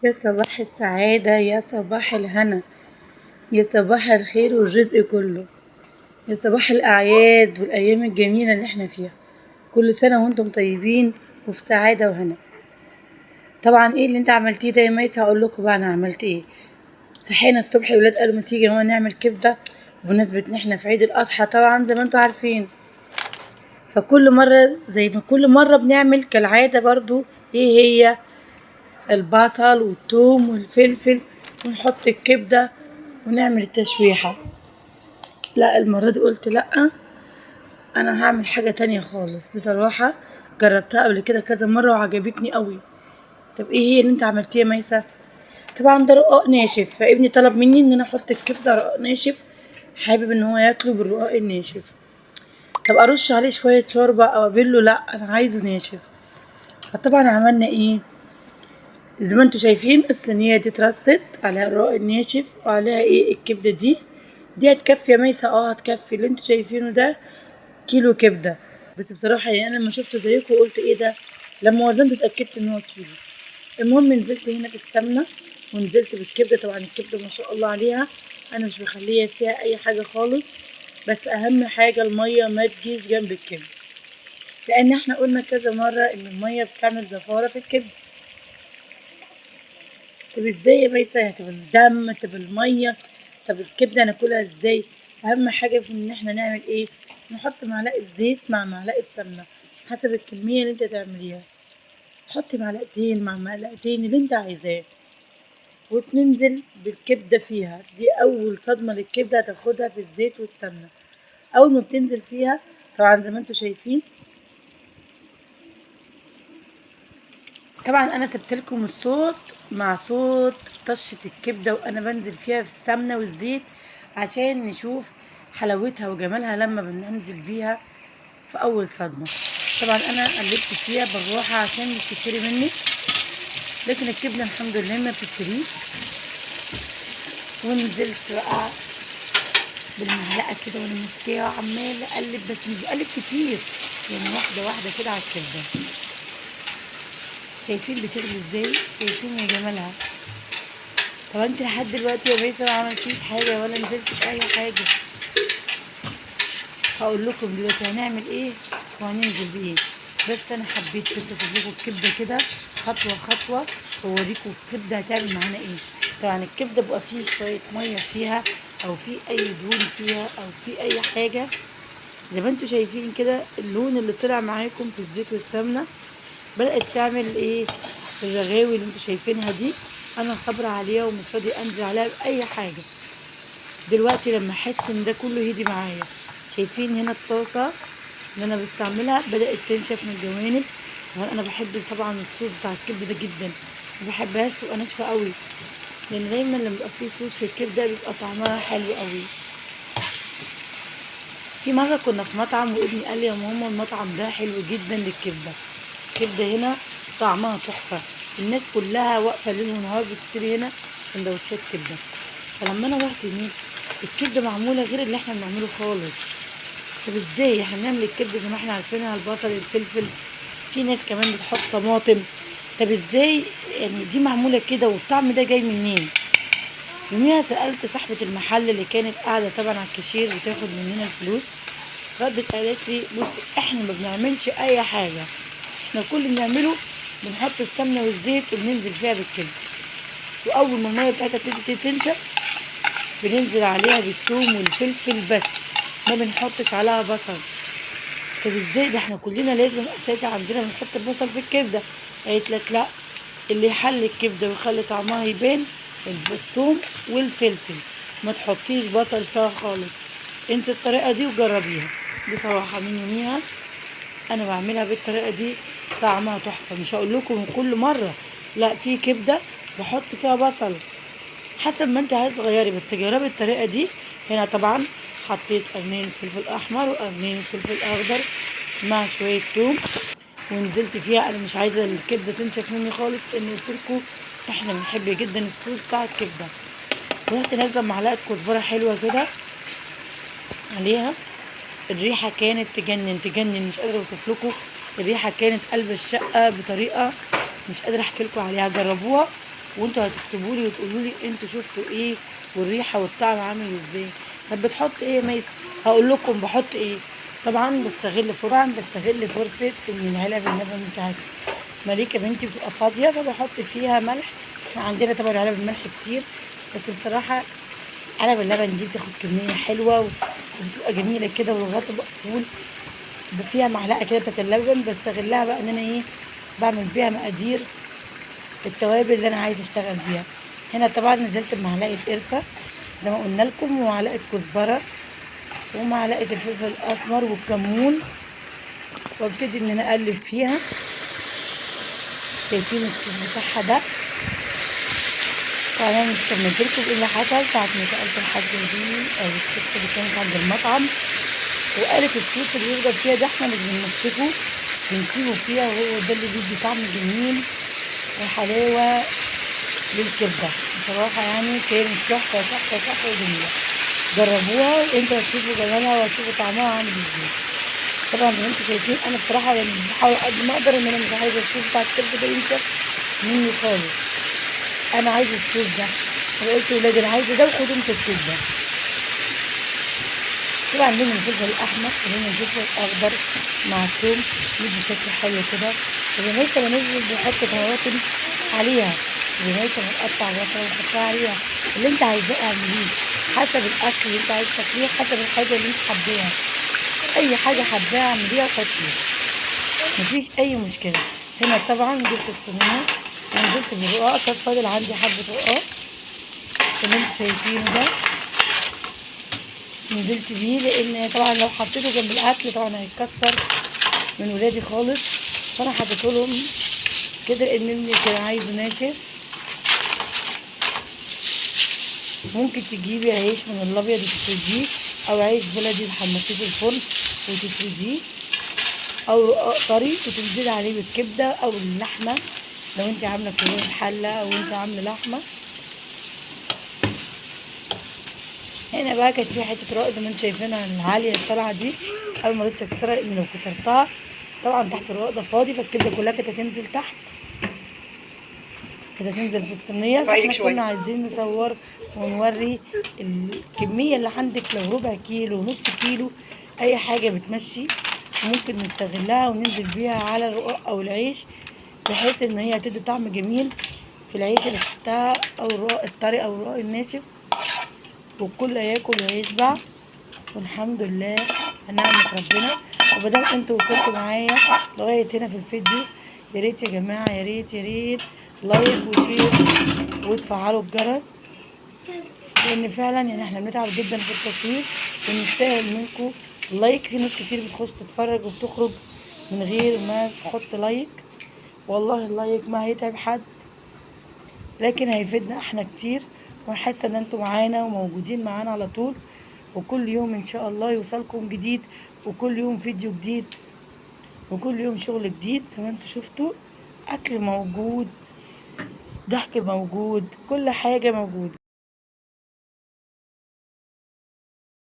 يا صباح السعادة، يا صباح الهنا، يا صباح الخير والرزق كله، يا صباح الأعياد والأيام الجميلة اللي احنا فيها. كل سنة وانتم طيبين وفي سعادة وهنا. طبعا ايه اللي انت عملتيه ده يا ميسة؟ هقول لكم بقى انا عملت ايه. صحينا الصبح الولاد قالوا ما تيجي هو نعمل كبدة بمناسبة ان احنا في عيد الأضحى طبعا زي ما انتم عارفين. فكل مرة زي ما كل مرة بنعمل كالعادة برضو ايه هي؟ البصل والثوم والفلفل، ونحط الكبدة ونعمل التشويحة. لا المرة دي قلت لا، انا هعمل حاجة تانية خالص. بصراحة جربتها قبل كده كذا مرة وعجبتني قوي. طب ايه هي اللي انت عملتيه يا ميسة؟ طبعا ده رقاق ناشف، فابني طلب مني ان انا احط الكبدة رقاق ناشف، حابب ان هو ياكله بالرقاق الناشف. طب ارش عليه شوية شوربة او ابله؟ لا انا عايزه ناشف. فطبعا عملنا ايه؟ زي ما انتوا شايفين الصينية دي اترصت عليها الرق الناشف وعليها ايه؟ الكبدة دي هتكفي يا ميسة؟ هتكفي. اللي انتوا شايفينه ده كيلو كبدة. بس بصراحة يعني انا لما شفته زيكم قلت ايه ده، لما وزنت اتأكدت ان هو كيلو. المهم نزلت هنا بالسمنة ونزلت بالكبدة. طبعا الكبدة ما شاء الله عليها، انا مش بخليها فيها اي حاجة خالص، بس اهم حاجة المية ما تجيش جنب الكبدة، لان احنا قلنا كذا مرة ان المية بتعمل زفارة في الكبدة. طب ازاي يا ميسة؟ طب الدم، طب المية، طب الكبدة ناكلها ازاي؟ اهم حاجة في ان احنا نعمل ايه؟ نحط معلقة زيت مع معلقة سمنة حسب الكمية اللي انت تعمليها. حطي معلقتين مع معلقتين اللي انت عايزاه، وتنزل بالكبدة فيها. دي اول صدمة للكبدة هتاخدها في الزيت والسمنة. اول ما بتنزل فيها طبعا زي ما انتوا شايفين، طبعا انا سبت لكم الصوت مع صوت طشة الكبدة وانا بنزل فيها في السمنة والزيت عشان نشوف حلاوتها وجمالها لما بننزل بيها في اول صدمة. طبعا انا قلبت فيها بالراحة عشان مش تتفري مني، لكن الكبدة الحمد لله ما بتتفريش. ونزلت بقى بالمعلقة كده وانا ماسكاها وعمالة اقلب، بس مش بقلب كتير، يعني واحدة واحدة كده على الكبدة. شايفين بتغلي ازاي؟ شايفين يا جمالها؟ طب انت لحد دلوقتي يا ميسة ما عملتيش حاجة ولا نزلت بأي حاجة. هقول لكم دلوقتي هنعمل ايه وهننزل بايه. بس انا حبيت بس اسيب لكم الكبدة كده خطوة خطوة واوريكم الكبدة هتعمل معانا ايه. طبعا الكبدة بقى فيه شوية مية فيها، او في اي دهون فيها، او في اي حاجة. زي ما انتوا شايفين كده اللون اللي طلع معاكم في الزيت والسمنة بدأت تعمل ايه؟ الرغاوي اللي انتوا شايفينها دي انا صابرة عليها ومش راضية انزل عليها بأي حاجة. دلوقتي لما احس ان ده كله يهدي معايا، شايفين هنا الطاسة اللي انا بستعملها بدأت تنشف من الجوانب. وانا بحب طبعا الصوص بتاع الكبدة ده جدا، ما بحبهاش تبقى ناشفة قوي، لان دايما لما بيبقى فيه صوص في الكبدة بيبقى طعمها حلو قوي. في مرة كنا في مطعم وابني قال لي يا ماما المطعم ده حلو جدا للكبدة، الكبدة هنا طعمها تحفة، الناس كلها واقفة ليل ونهار بتشتري هنا سندوتشات كبدة. فلما انا رحت هناك الكبدة معمولة غير اللي احنا بنعمله خالص. طب ازاي احنا بنعمل الكبدة زي ما احنا عارفينها، البصل الفلفل، في ناس كمان بتحط طماطم. طب ازاي يعني دي معمولة كده والطعم ده جاي منين؟ يوميها سألت صاحبة المحل اللي كانت قاعدة طبعا على الكاشير بتاخد مننا الفلوس، ردت قالت لي بصي احنا ما بنعملش اي حاجة، احنا كل اللي بنعمله بنحط السمنة والزيت وبننزل فيها بالكبدة، واول ما المية بتاعتها تبتدي تنشف بننزل عليها بالثوم والفلفل بس، ما بنحطش عليها بصل. طب ازاي ده احنا كلنا لازم اساسي عندنا بنحط البصل في الكبدة. قالت لك لا، اللي يحلي الكبدة ويخلي طعمها يبان الثوم والفلفل، ما تحطيش بصل فيها خالص. انسي الطريقة دي وجربيها. بصراحة من يوميها انا بعملها بالطريقة دي، طعمها تحفة. مش هقول لكم كل مرة، لا في كبدة بحط فيها بصل حسب ما انت عايز تغيري، بس جربي الطريقة دي. هنا طبعا حطيت قرنين فلفل احمر وقرنين فلفل اخضر مع شوية توم، ونزلت فيها. انا مش عايزة الكبدة تنشف مني خالص لان قلتلكوا احنا بنحب جدا الصوص بتاع الكبدة. ورحت نازلة بمعلقة كزبرة حلوة كده عليها. الريحة كانت تجنن تجنن، مش قادرة اوصف لكم. الريحة كانت قلب الشقة بطريقة مش قادرة احكي لكم عليها، جربوها وانتوا هتكتبوا لي وتقولوا لي انتوا شفتوا ايه والريحه والطعم عامل ازاي. طب بتحط ايه يا ميس؟ هقول لكم بحط ايه. طبعا بستغل فرصه ان العلب اللبن بتاعتي مليكه بنتي بتبقى فاضيه، فبحط فيها ملح. احنا عندنا طبعا علب الملح كتير، بس بصراحه علب اللبن دي بتاخد كميه حلوه وبتبقى جميله كده، والغطا مقفول فيها معلقه كده بتاعت اللبن. بستغلها بقى ان انا ايه، بعمل بيها مقادير التوابل اللي انا عايزه اشتغل بيها. هنا طبعا نزلت بمعلقه قرفه زي ما قلنا لكم، ومعلقه كزبره، ومعلقه الفلفل الاسمر والكمون، وابتدي ان انا اقلب فيها. شايفين الصوص بتاعها ده؟ طبعا انا مش كملت لكم ايه اللي حصل ساعه ما سالت الحاجه دي او الست اللي كانت عند المطعم، وقالت الصوص اللي بيفضل فيها ده احنا مش بننشفه، بنسيبه فيها، وهو ده اللي بيدي طعم جميل وحلاوه للكبده. بصراحه يعني كانت تحفه تحفه تحفه وجميله. جربوها وانتوا هتشوفوا جمالها وهتشوفوا طعمها عامل ازاي. طبعا زي ما انتوا شايفين انا بصراحه يعني بحاول قد ما اقدر ان انا مش عايزه الصوص بتاع الكبده ده ينشف مني خالص. انا عايزه الصوص ده. انا قلت لولادي انا عايزه ده وخدوا انتوا الكبده. طبعا لون الفلفل الاحمر ولون الفلفل الاخضر مع الثوم يدي شكل حلو كده. الرميسه بنزل بحط طماطم عليها، الرميسه بنقطع بصل ونحطها عليها. اللي انت عايزاه اعمليه حسب الاكل اللي انت عايز تاكليه، حسب الحاجه اللي انت حباها. اي حاجه حباها اعمليها وحطيها، مفيش اي مشكله. هنا طبعا جبت الصينيه ونزلت بالرقاق، كان فاضل عندي حبه رقاق اللي انتوا شايفينه ده، نزلت بيه لان طبعا لو حطيته جنب الاكل طبعا هيتكسر من ولادي خالص، فانا حطيته لهم كده لان ابني كان عايزه ناشف. ممكن تجيبي عيش من الابيض وتفرديه، او عيش بلدي تحمصيه في الفرن وتفرديه، او رقاق طري وتنزلي عليه بالكبده او اللحمه لو انت عامله كباب حله او انت عامله لحمه. هنا بقى كانت في حته رق زي ما انتم شايفينها العاليه الطالعه دي، اول ما رضيتش اكسرها لان لو كسرتها طبعا تحت الرق ده فاضي، فالكبده كلها كانت هتنزل تحت، كانت هتنزل في الصينيه. فاحنا كنا عايزين نصور ونوري الكميه اللي عندك، لو ربع كيلو نص كيلو اي حاجه بتمشي، ممكن نستغلها وننزل بيها على الرقاق او العيش، بحيث ان هي هتدي طعم جميل في العيش اللي تحتها او الرقاق الطري او الرقاق الناشف، والكل هياكل وهيشبع والحمد لله هنعمة ربنا. ومادام انتوا وصلتوا معايا لغاية هنا في الفيديو، يا ريت يا جماعة، يا ريت يا ريت لايك وشير وتفعلوا الجرس، لان فعلا يعني احنا بنتعب جدا في التصوير ونستاهل منكم اللايك. في ناس كتير بتخش تتفرج وبتخرج من غير ما تحط لايك، والله اللايك ما هيتعب حد لكن هيفيدنا احنا كتير، ونحس ان انتوا معانا وموجودين معانا على طول، وكل يوم ان شاء الله يوصلكم جديد، وكل يوم فيديو جديد، وكل يوم شغل جديد. زي ما انتوا شفتوا اكل موجود، ضحك موجود، كل حاجة موجودة.